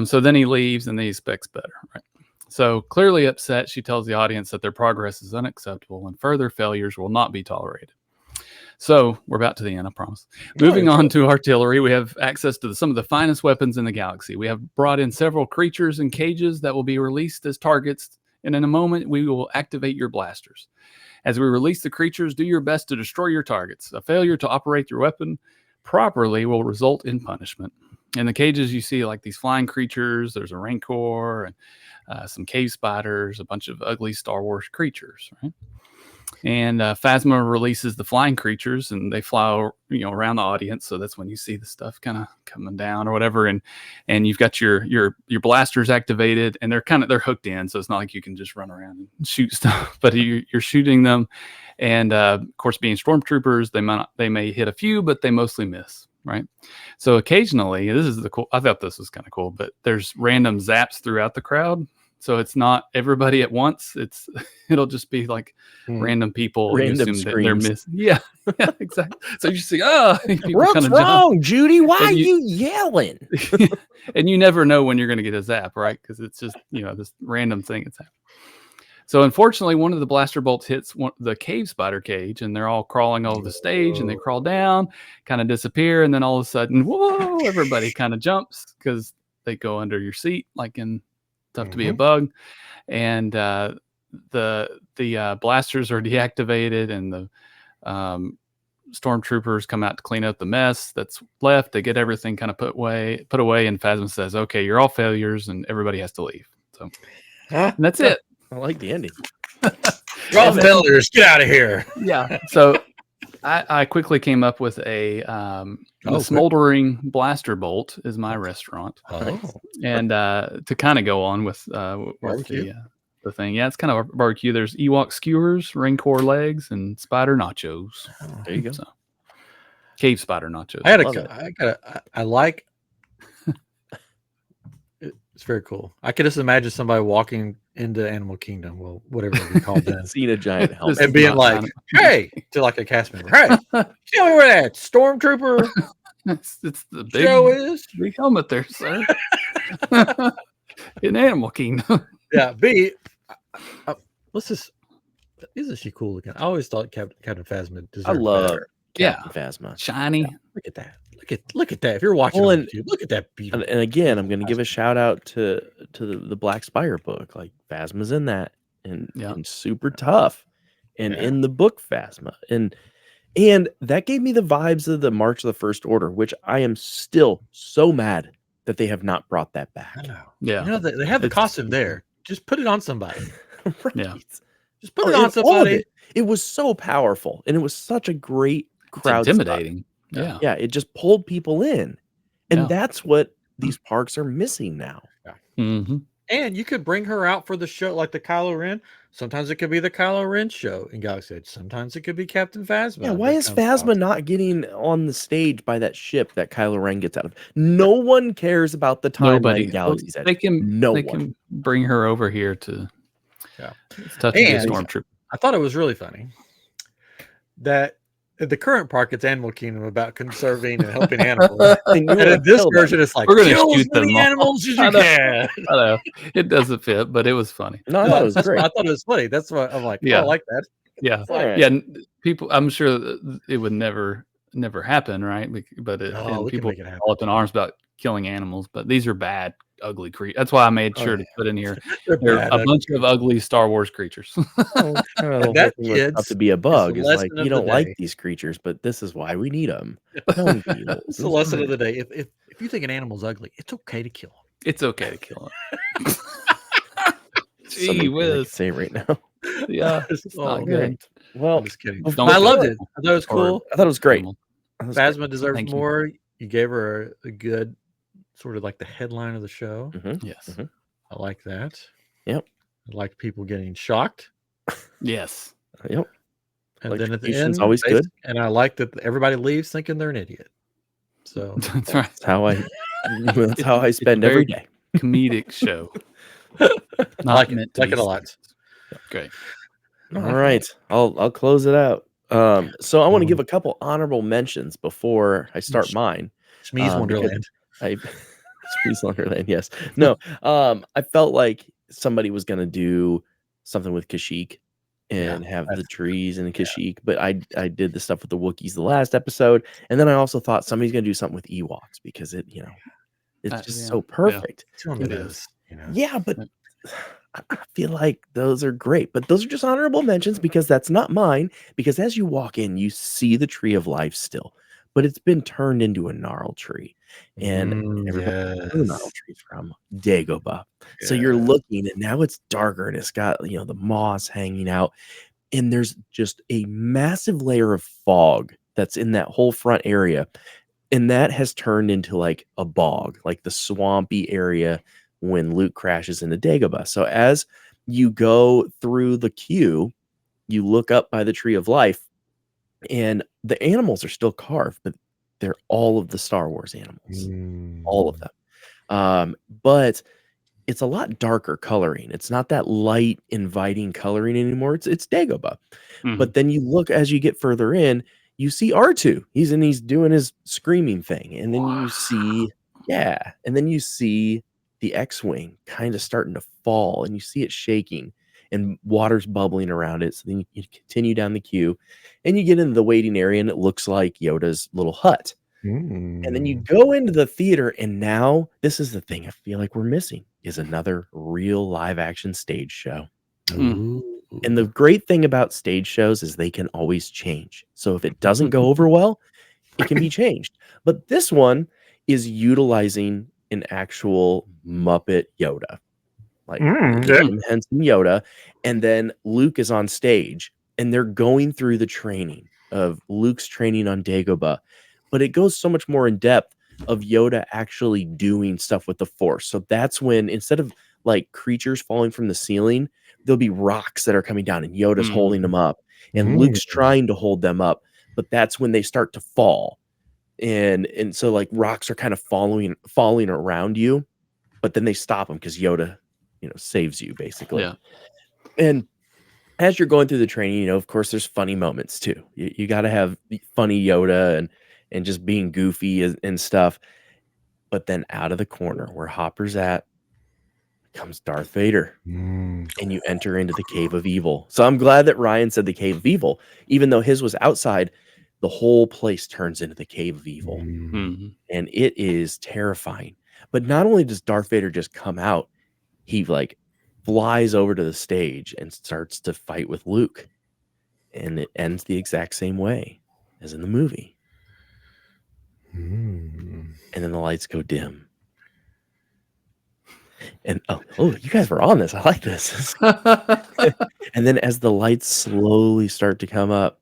so then he leaves and he expects better, right? So clearly upset, she tells the audience that their progress is unacceptable and further failures will not be tolerated. So we're about to the end, I promise. Moving on to artillery, we have access to some of the finest weapons in the galaxy. We have brought in several creatures in cages that will be released as targets, and in a moment, we will activate your blasters. As we release the creatures, do your best to destroy your targets. A failure to operate your weapon properly will result in punishment. In the cages, you see like these flying creatures. There's a Rancor and some cave spiders, a bunch of ugly Star Wars creatures, right? And Phasma releases the flying creatures, and they fly, around the audience. So that's when you see the stuff kind of coming down or whatever. And you've got your blasters activated, and they're hooked in. So it's not like you can just run around and shoot stuff, but you're shooting them. And of course, being stormtroopers, they may hit a few, but they mostly miss. Right. So occasionally, I thought this was kind of cool, but there's random zaps throughout the crowd. So it's not everybody at once. It'll just be like random people. Random that they're missing. Yeah, exactly. So you see, what's wrong, Judy? Why are you yelling? And you never know when you're going to get a zap, right? Because it's just this random thing that's happening. So unfortunately, one of the blaster bolts hits the cave spider cage, and they're all crawling over the stage, and they crawl down, kind of disappear, and then all of a sudden, whoa! Everybody kind of jumps because they go under your seat, like in Tough to Be a Bug, and the blasters are deactivated, and the stormtroopers come out to clean up the mess that's left. They get everything kind of put away, and Phasma says, "Okay, you're all failures, and everybody has to leave." So, and that's it. I like the ending. You're all failures. Get out of here. Yeah. So I quickly came up with a smoldering blaster bolt is my restaurant. And to kind of go on with the thing. Yeah, it's kind of a barbecue. There's Ewok skewers, Rancor legs, and spider nachos. There you go. So, cave spider nachos. I like it's very cool. I could just imagine somebody walking into Animal Kingdom, well, whatever we call that, seeing a giant helmet and being like, "Hey," to like a cast member, "Hey, tell me where that stormtrooper it's the big show is." Big helmet there, sir. In Animal Kingdom. Yeah, B. Isn't she cool looking? I always thought Captain Phasma deserved. I love better. Captain Phasma. Shiny. Yeah, look at that. Look at that. If you're watching on YouTube, look at that beauty. And again, I'm going to give a shout out to the Black Spire book. Like Phasma's in that, and super tough, and in the book Phasma, and that gave me the vibes of the March of the First Order, which I am still so mad that they have not brought that back. I know. Yeah, they have the costume there. Just put it on somebody. Right. Yeah, just put it on somebody. It was so powerful, and it was such a great crowd. It's intimidating. Yeah, it just pulled people in, and that's what these parks are missing now. Yeah. Mm-hmm. And you could bring her out for the show, like the Kylo Ren. Sometimes it could be the Kylo Ren show in Galaxy Edge. Sometimes it could be Captain Phasma. Yeah, why is Phasma not getting on the stage by that ship that Kylo Ren gets out of? No one cares about the timeline in Galaxy's Edge. They can bring her over here to. Yeah, it's tough to be a stormtrooper. I thought it was really funny that the current park, it's Animal Kingdom about conserving and helping animals. And in this version, it's like, we're going to shoot them animals as you can. I know. It doesn't fit, but it was funny. No, that was great. I thought it was funny. That's why I'm like, I like that. Yeah. Like, people, I'm sure it would never happen, right? But people all up in arms about killing animals, but these are bad, ugly creatures. That's why I made sure to put in here. There are a bunch of ugly Star Wars creatures. That kid's to be a bug is like, you don't like these creatures, but this is why we need them. It's the lesson of the day. If you think an animal's ugly, it's okay to kill them. It's okay to kill them. Gee whiz. Say right now. Yeah, it's not good. Well, I'm just kidding. I loved it. I thought it was cool. I thought it was great. Phasma deserves more. You gave her a good sort of like the headline of the show. Mm-hmm. Yes. Mm-hmm. I like that. Yep. I like people getting shocked. Yes. Yep. And then at the end, always good. And I like that everybody leaves thinking they're an idiot. So that's right. That's how I spend every day. Comedic show. Like it a lot. Great. All right. I'll close it out. So I want to give a couple honorable mentions before I start mine. Smeeze Wonderland. Smeeze Wonderland, yes. No, I felt like somebody was going to do something with Kashyyyk, and have the trees and the Kashyyyk. But I did the stuff with the Wookiees the last episode, and then I also thought somebody's gonna do something with Ewoks because it's just so perfect. It is. Yeah, but I feel like those are great, but those are just honorable mentions because that's not mine. Because as you walk in, you see the tree of life still, but it's been turned into a gnarl tree, and everybody knows where the gnarl tree's from Dagobah. So you're looking, and now it's darker, and it's got the moss hanging out, and there's just a massive layer of fog that's in that whole front area, and that has turned into like a bog, like the swampy area when Luke crashes into Dagobah. So as you go through the queue, you look up by the tree of life, and the animals are still carved, but they're all of the Star Wars animals, all of them. But it's a lot darker coloring. It's not that light, inviting coloring anymore. It's Dagobah. But then you look as you get further in, you see R2. He's doing his screaming thing, and then you see the X-wing kind of starting to fall, and you see it shaking, and water's bubbling around it. So then you continue down the queue, and you get into the waiting area, and it looks like Yoda's little hut. And then you go into the theater, and now this is the thing I feel like we're missing is another real live action stage show. And the great thing about stage shows is they can always change. So if it doesn't go over well, it can be changed. But this one is utilizing an actual Muppet Yoda, like Jim Henson Yoda, and then Luke is on stage, and they're going through the training of Luke's training on Dagobah, but it goes so much more in depth of Yoda actually doing stuff with the Force. So that's when, instead of like creatures falling from the ceiling, there'll be rocks that are coming down, and Yoda's holding them up, and Luke's trying to hold them up, but that's when they start to fall. And so like rocks are kind of falling around you, but then they stop them because Yoda, saves you basically. Yeah. And as you're going through the training, of course, there's funny moments too. You got to have funny Yoda and just being goofy and stuff. But then out of the corner where Hopper's at comes Darth Vader, and you enter into the Cave of Evil. So I'm glad that Ryan said the Cave of Evil, even though his was outside. The whole place turns into the Cave of Evil, and it is terrifying. But not only does Darth Vader just come out, he like flies over to the stage and starts to fight with Luke, and it ends the exact same way as in the movie. And then the lights go dim. And oh, you guys were on this. I like this. And then as the lights slowly start to come up,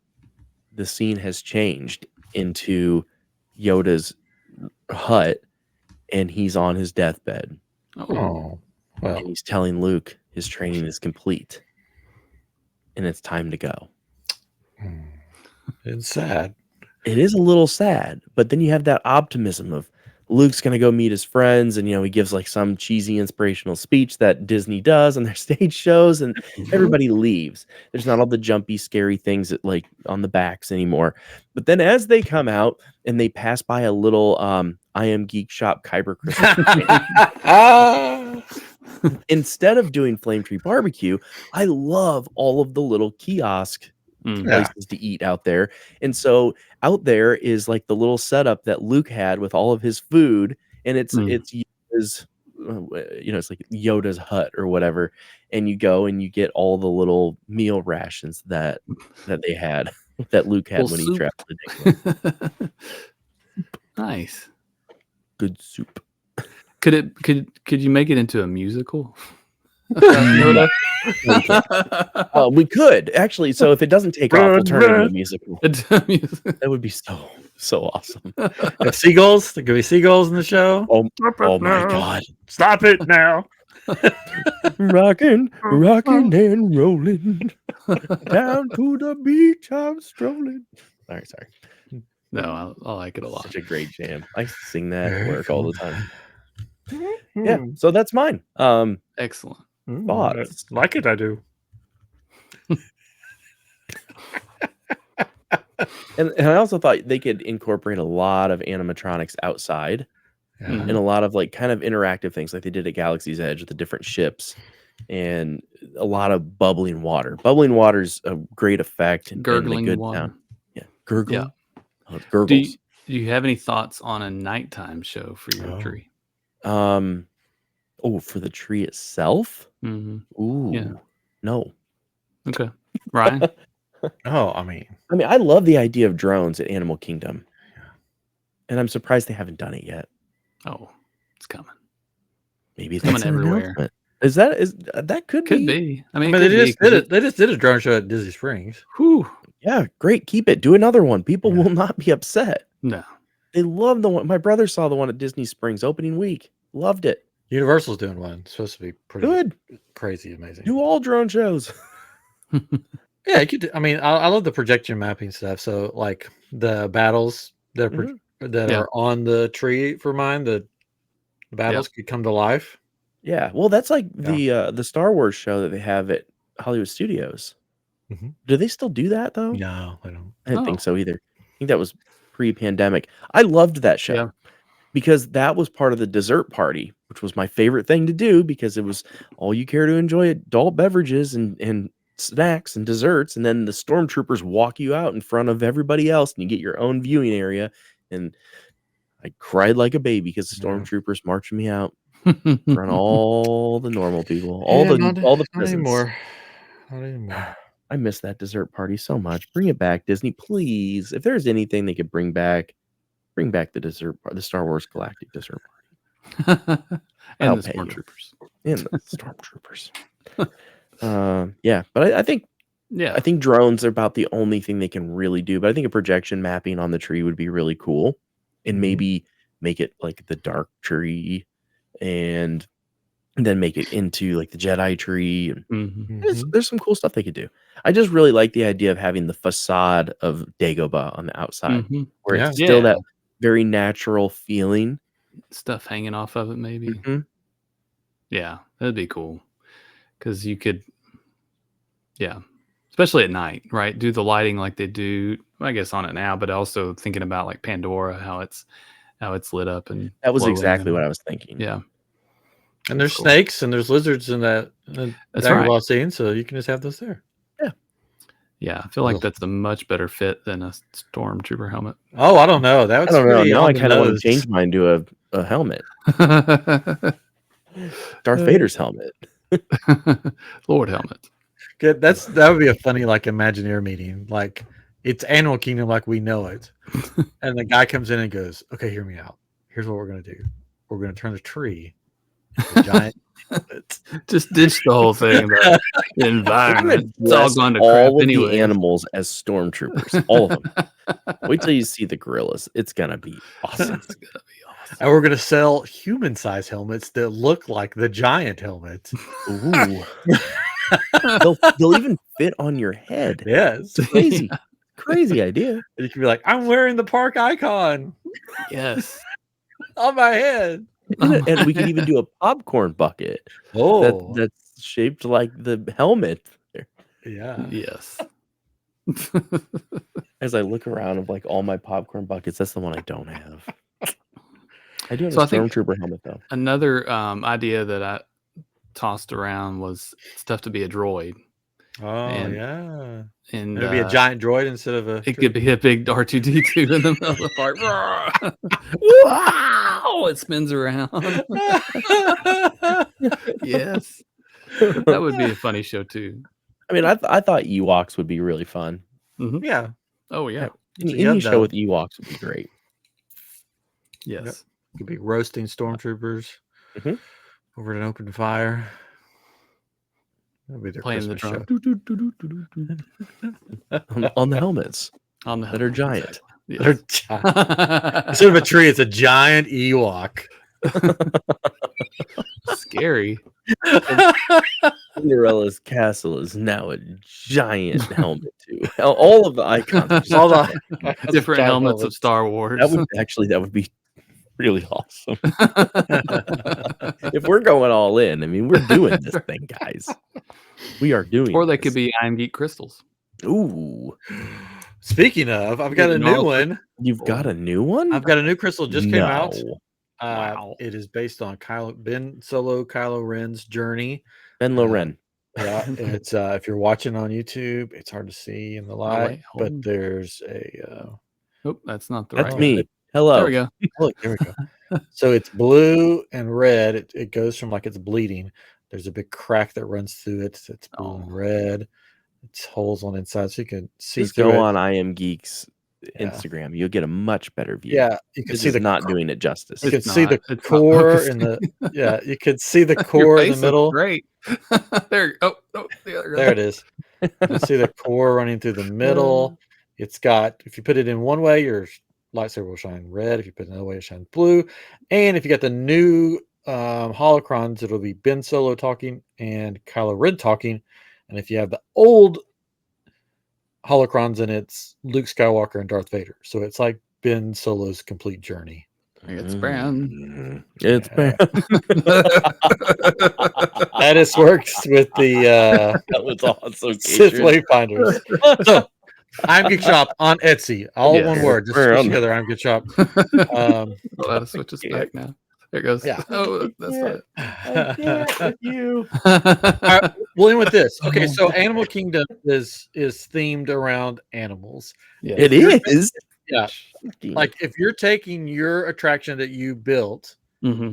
the scene has changed into Yoda's hut, and he's on his deathbed. Well. And he's telling Luke his training is complete, and it's time to go. It's sad. It is a little sad, but then you have that optimism of Luke's going to go meet his friends, and he gives like some cheesy inspirational speech that Disney does on their stage shows, and everybody leaves. There's not all the jumpy, scary things that like on the backs anymore. But then as they come out and they pass by a little I Am Geek Shop Kyber Christmas, instead of doing Flame Tree Barbecue, I love all of the little kiosk places to eat out there. And so out there is like the little setup that Luke had with all of his food, and it's Yoda's, it's like Yoda's hut or whatever, and you go and you get all the little meal rations that they had that Luke had when he traveled to Dagobah. Nice. Good soup. Could you make it into a musical? We could actually. So if it doesn't take off, we'll turn it into a musical. That would be so awesome. Seagulls. There could be seagulls in the show. Oh my God! Stop it now. Rocking and rolling down to the beach. I'm strolling. All right, sorry. No, I like it a lot. Such a great jam. I sing that at work all the time. Yeah, so that's mine. Excellent. Thoughts? Like it, I do. And I also thought they could incorporate a lot of animatronics outside and a lot of like kind of interactive things like they did at Galaxy's Edge with the different ships and a lot of bubbling water. Bubbling water's a great effect and a Gurgling good water. sound. Yeah, gurgle. Yeah. Oh, it's Do gurgles. you have any thoughts on a nighttime show for your tree? Oh, for the tree itself? Mm-hmm. Ooh, Yeah. no. Okay, Ryan. Oh, I mean, I love the idea of drones at Animal Kingdom, and I'm surprised they haven't done it yet. Oh, it's coming. Maybe Coming that's an everywhere. announcement. Is that could be? I mean, they just did it. They just did a drone show at Disney Springs. Whew. Yeah, great. Keep it. Do another one. People will not be upset. No, They love the one. My brother saw the one at Disney Springs opening week. Loved it. Universal's doing one. It's supposed to be pretty Good. crazy, amazing. Do all drone shows. Yeah, you could. I mean, I love the projection mapping stuff. So, like the battles that are on the tree for mine, the battles could come to life. Yeah, well, that's like the Star Wars show that they have at Hollywood Studios. Mm-hmm. Do they still do that though? No, I don't. I didn't think so either. I think that was pre-pandemic. I loved that show because that was part of the dessert party, which was my favorite thing to do because it was all you care to enjoy adult beverages and snacks and desserts, and then the stormtroopers walk you out in front of everybody else, and you get your own viewing area. And I cried like a baby because the stormtroopers marching me out in front of all the normal people, all the presents. Not anymore. I miss that dessert party so much. Bring it back, Disney, please. If there's anything they could bring back the dessert part, the Star Wars Galactic dessert party. And the stormtroopers. And the stormtroopers. Yeah, but I think I think drones are about the only thing they can really do. But I think a projection mapping on the tree would be really cool, and maybe make it like the dark tree, and then make it into like the Jedi tree. And there's some cool stuff they could do. I just really like the idea of having the facade of Dagobah on the outside, where it's still that very natural feeling. Stuff hanging off of it, maybe. Yeah, that'd be cool. Because you could, especially at night, right? Do the lighting like they do, I guess, on it now, but also thinking about like Pandora, how it's lit up. And that was exactly what I was thinking. Yeah. And there's snakes and there's lizards in that Dagobah scene, so you can just have those there. Yeah, I feel like that's a much better fit than a stormtrooper helmet. Oh, I don't know. I don't know. Now I kind of want to change mine to a helmet. Darth Vader's helmet. Lord helmet. Good. That would be a funny like Imagineer meeting. Like it's Animal Kingdom like we know it. And the guy comes in and goes, "Okay, hear me out. Here's what we're gonna do. We're gonna turn the tree into a giant helmet." Just ditch the whole thing about the environment. It's all going to crap all anyway. The animals as stormtroopers, all of them. Wait till you see the gorillas. It's gonna be awesome. It's gonna be awesome. And we're gonna sell human-sized helmets that look like the giant helmet. Ooh. they'll even fit on your head. Yes. Crazy. Crazy idea. And you can be like, I'm wearing the park icon. Yes. On my head. And we could even do a popcorn bucket. Oh, that's shaped like the helmet. Yeah. Yes. As I look around of like all my popcorn buckets, that's the one I don't have. I do have So a I think stormtrooper helmet though. Another idea that I tossed around was stuff to be a droid. Oh, And it'd be a giant droid instead of a. It could be a big R2D2 in the middle of the park. Wow! It spins around. Yes. That would be a funny show too. I mean, I thought Ewoks would be really fun. Yeah. Oh yeah. Any show with Ewoks would be great. Yes. Yep. Could be roasting stormtroopers over an open fire. That'd be their Playing Christmas the drum. on the helmets. On the that are giant. Yes. They're giant. Instead of a tree, it's a giant Ewok. Scary. Cinderella's castle is now a giant helmet too. All of the icons, all the different helmets of Star Wars. That would be really awesome. If we're going all in, I mean, we're doing this thing, guys. We are doing. Or they could be Iron Geek crystals. Ooh. Speaking of, I've got a new one. You've got a new one? I've got a new crystal just came out. Wow. It is based on Ben Solo, Kylo Ren's journey. Ben Loren. Yeah, it's if you're watching on YouTube, it's hard to see in the light, wait, hold but on. there's a Oh, that's not the That's right. me. Hello. There we go. look, there we go. So it's blue and red. It goes from like it's bleeding. There's a big crack that runs through it. It's blue and red. It's holes on the inside, so you can see Just through go it. on I Am Geek's Yeah. Instagram. You'll get a much better view. Yeah, you can This see is the not doing it justice. you can It's see the not core in focusing. the you could see the Your core in the face looks middle. great. There. Oh, There it is. You can see the core running through the middle. It's got, if you put it in one way, your lightsaber will shine red. If you put it another way, it shines blue. And if you got the new holocrons, it'll be Ben Solo talking and Kylo Ren talking. And if you have the old holocrons, then it's Luke Skywalker and Darth Vader. So it's like Ben Solo's complete journey. It's brand. It's Yeah. brand. That just works with the That was awesome. Sith Catherine. Wayfinders. So I'm Geek Shop on Etsy. All Yeah. one word. Just We're switch on together. I'm Geek Shop. That switches back now. There it goes. Yeah. Oh, that's Yeah. not I can't with you. it. All right, we'll end with this. Okay, so Animal Kingdom is themed around animals. Yeah. It is. Yeah. Like if you're taking your attraction that you built, Mm-hmm.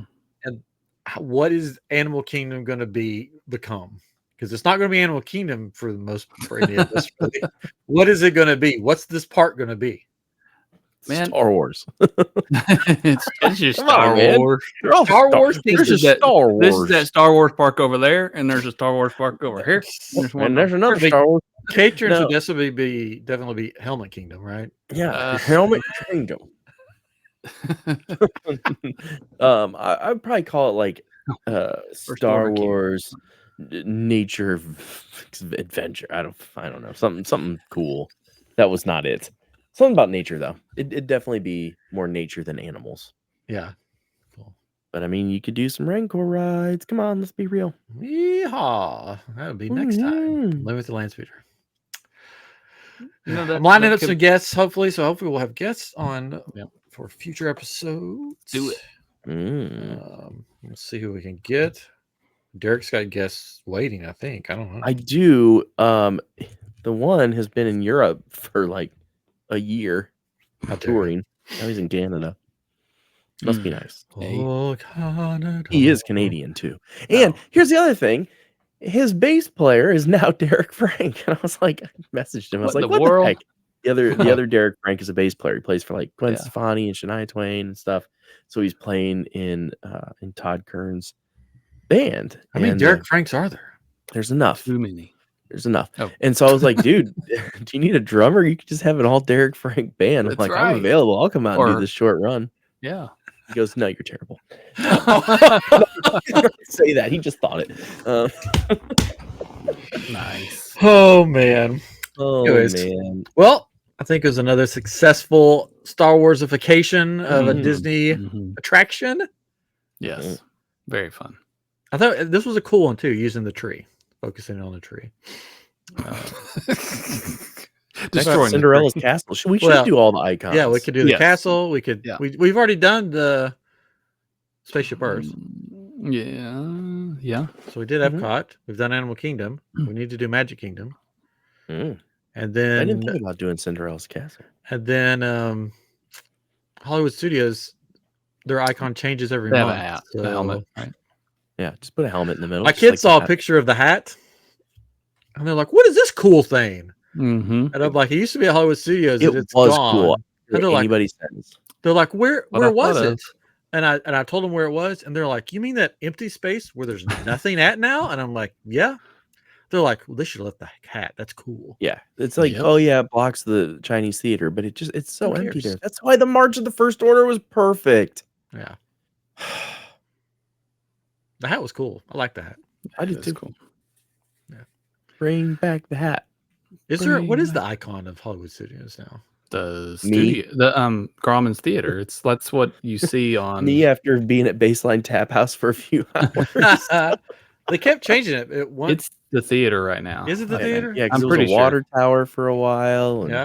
what is Animal Kingdom going to become? Because it's not going to be Animal Kingdom for any of this. Really. What is it going to be? What's this park going to be? Man. Star Wars. it's just Come on, Star man. Wars. Star Wars. There's a This is that- Star Wars. This is that Star Wars park over there, and there's a Star Wars park over here. And there's another Perfect. Star Wars. Caterings No. would definitely be Helmet Kingdom, right? Yeah, Helmet Kingdom. I'd probably call it like Star Order Kingdom. Wars nature adventure. I don't know. Something cool. That was not it. Something about nature though. It'd definitely be more nature than animals. Yeah. Cool. But I mean, you could do some Rancor rides. Come on, let's be real. Yeehaw. That would be next time. Mhm. Live with the land speeder. You know, I'm lining up could- some guests, hopefully. So hopefully we'll have guests on Yep. for future episodes. Do it. We'll see who we can get. Derek's got guests waiting, I think. I don't know. I do. The one has been in Europe for like a year How dare you. touring. Now he's in Canada. Must be nice. Oh, Canada. He is Canadian too. And here's the other thing. His bass player is now Derek Frank. And I was like, I messaged him. I was What like, the what world? the heck? The other Derek Frank is a bass player. He plays for like Gwen Yeah. Stefani and Shania Twain and stuff. So he's playing in Todd Kern's band. How many And, Derek Franks are there? there's enough. Too many. There's enough. Oh. And so I was like, dude, do you need a drummer? You could just have an all Derek Frank band. I'm That's like, right. I'm available. I'll come out and Or- do this short run. Yeah. He goes, no, you're terrible. Say that. He just thought it. Nice. Oh, man. Oh, Anyways. man. Well, I think it was another successful Star Warsification of a Mhm. Disney Mhm. attraction. Yes. Very fun. I thought this was a cool one too, using the tree, focusing on the tree. Destroying Cinderella's castle. We should Well, do all the icons. Yeah, we could do the Yes. castle. We could. Yeah. We've already done the Spaceship Earth, Yeah. so we did Mhm. Epcot. We've done Animal Kingdom. We need to do Magic Kingdom, Mm. and I then didn't think about doing Cinderella's castle. Hollywood Studios. Their icon changes every They have month. a hat, so- a helmet. Right? Yeah, just put a helmet in the middle. My just kids like saw a that. picture of the hat, and they're like, "What is this cool thing?" Mm-hmm. And I'm like, "It used to be at Hollywood Studios. It and it's was gone." cool. And they're like, Anybody says. They're like, where What I was thought it? of. And I told them where it was, and they're like, you mean that empty space where there's nothing at now? And I'm like, yeah. They're like, well, they should have left the hat. That's cool. Yeah, it's like, Yep. oh yeah, it blocks the Chinese theater, but it's so Who empty cares? there. That's why the March of the First Order was perfect. Yeah. The hat was cool. I like the hat. I did That's too. cool. Bring back the hat. What is the icon of Hollywood Studios now? The Me? studio, the Grauman's Theater. That's what you see on. Me after being at Baseline Tap House for a few hours. They kept changing it. It's the theater right now. Is it the I think. theater? Yeah, because I'm it was pretty a water tower for a while. And Yeah.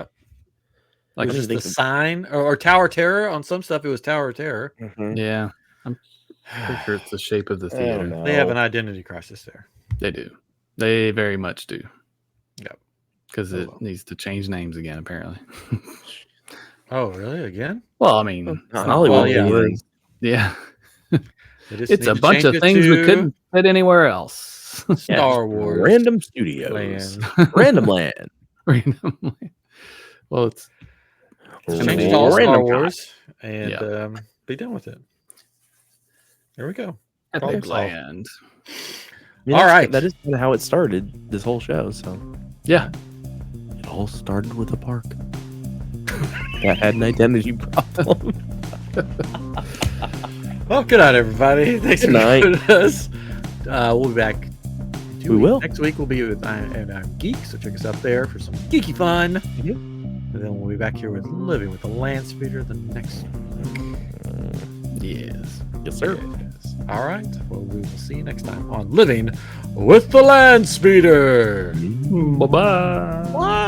Like Like just the thinking- sign or Tower Terror on some stuff. It was Tower Terror. Mhm. Yeah, I'm pretty sure it's the shape of the I don't theater. know. They have an identity crisis there. They do. They very much do. Yep. Because it well. needs to change names again, apparently. Oh, really? Again? Well, I mean, it's not not Hollywood, all yeah. things. Yeah. They just It's need a to bunch change of it things we to couldn't fit anywhere else. Star Wars Random Studios. Land. Random Land. Randomly. Well, it's Just gonna change it be to all Star Random Wars and Yeah. be done with it. There we go. Epic Problem solved. Land. All right. That is kinda how it started, this whole show, so. Yeah. It all started with a park. That had an identity problem. Well, good night, everybody. Thanks Good for night. joining us. We'll be back. We will. Next week we'll be with I'm Geek, so check us out there for some geeky fun. Yep. And then we'll be back here with Living with the Land Speeder the next week. Yes. Yes, sir. Yes. All right. Well, we will see you next time on Living with the Land Speeder. Bye-bye.